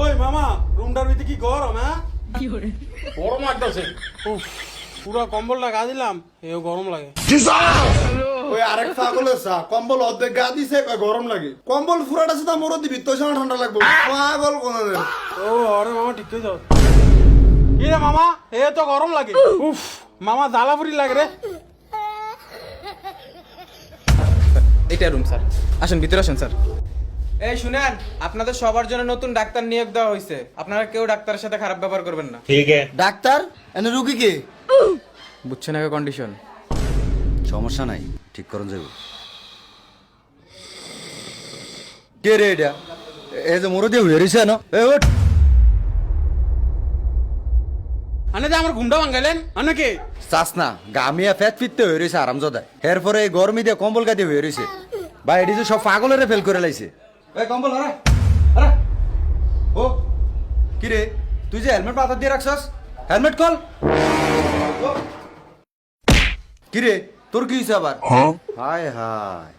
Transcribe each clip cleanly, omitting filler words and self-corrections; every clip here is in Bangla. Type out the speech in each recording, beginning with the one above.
ওই মামা রুমটার ভিতরে কি গরম? হ্যাঁ গরম লাগতেছে। পুরো কম্বলটা গা দিলাম, এও গরম লাগে। ওই আরেক পাগলের চা কম্বল অর্ধেক গা দিছে গরম লাগে। কম্বল ফুরাটা সেটা মোর দিবি তো সময় ঠান্ডা লাগবে। পাগল কোন ও আরে মামা ঠিক হয়ে যাও। কি রে মামা, এ তো গরম লাগে। উফ মামা জ্বালাপুরি লাগে রে। এটা রুম স্যার, আসেন ভিতরে আসেন স্যার। এই শুনেন, আপনাদের সবার জন্য নতুন ডাক্তার নিয়োগ দেওয়া হয়েছে। আপনারা কেউ ডাক্তারের সাথে খারাপ ব্যবহার করবেন না। ডাক্তার এনে রুগী কে? বুঝছেন আগে কন্ডিশন। সমস্যা নাই, ঠিক করুন যাব। কে রে এটা? এ যে মোর দিয়ে হয়ে রইছে না? এ ওঠ। আনে যে আমার ঘুমটা ভাঙাইলেন আনে কে? চাস না গামিয়া ফ্যাট ফিটতে হয়ে রইছে আরামজাদা। এরপরে এই গরমি দিয়ে কম্বল গাদি হয়ে রইছে। ভাই এটি যে সব পাগলেরে ফেল করে লাইছে। এই কম্বল আরে আরে ও কি রে, তুই যে হেলমেট মাথা দিয়ে রাখছস, হেলমেট খোল। কি রে তোর কি হইছে আবার? হায় হায়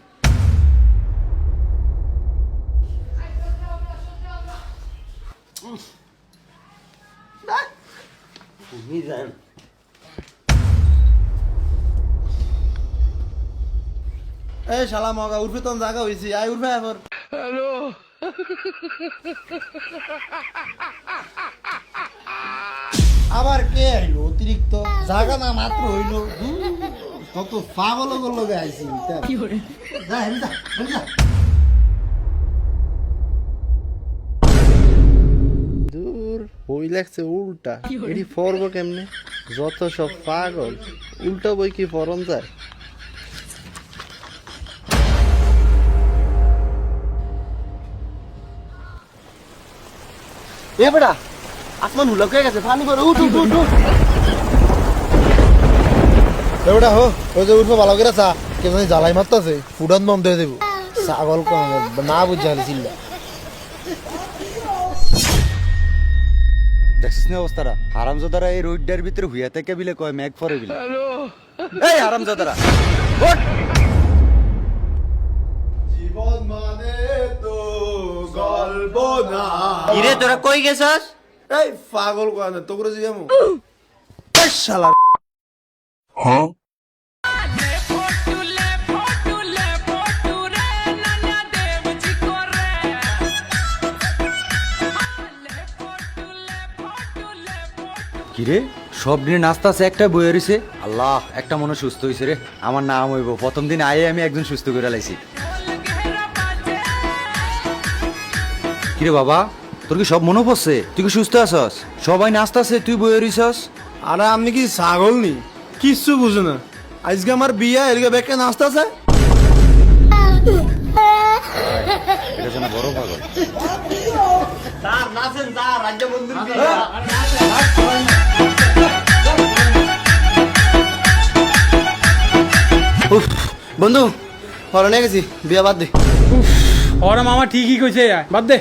এই শালা মগা উর্ফে তো জায়গা হইছি আই উর্ফে আবার আবার কে আইলো অতিরিক্ত জায়গা না মাত্র হইলো কত পাগল লগে আইছি কি করে যা হেন যা হেন যা দূর বই লাগছে উল্টা এটি পড়বো কেমনে? যত সব পাগল, উল্টা বই কি পড়ন যায়? এ বেটা আসমান হুলক হয়ে গেছে পানি করে উঠ উঠ উঠ এ বেটা হো ওই যে উঠবো ভালো করে চা কেউ জানি জ্বালাই মারতেছে ফুডান বন্ধ হয়ে দেবো ছাগল না বুঝতে পারি চিল্লা দেখছিস না অবস্থাটা? হারামজাদারা এই রোডটার ভিতরে হুইয়া থেকে বিলে কয় ম্যাগ ফরে বিলে। এই হারামজাদারা ওঠ। জীবন মানে তো গল্প না ইরে তোরা কই গেছস? এই পাগল কোয়ানে তো করে যাবো শালা কিরে সব দিনে নাস্তা আছে একটা বইয়ে রইছে। আল্লাহ একটা মনে সুস্থ হইছে রে। আমার নাম হইব প্রথম দিন আয়ে আমি একজন সুস্থ করে লাইছি। কিরে বাবা তোর কি সব মনে পড়ছে? তুই কি সুস্থ আছস? সবাই নাস্তা আছে তুই বইয়ে রইছস। আরে আপনি কি ছাগল নি কিচ্ছু বুঝো না আজকে আমার বিয়া এদিকে ব্যাগটা নাস্তা আছে এটা যেন বড় পাগল। বন্ধু হরণে গেছি বিয়া বাদ দে ওরে মামা ঠিকই কইছে, বাদ দে।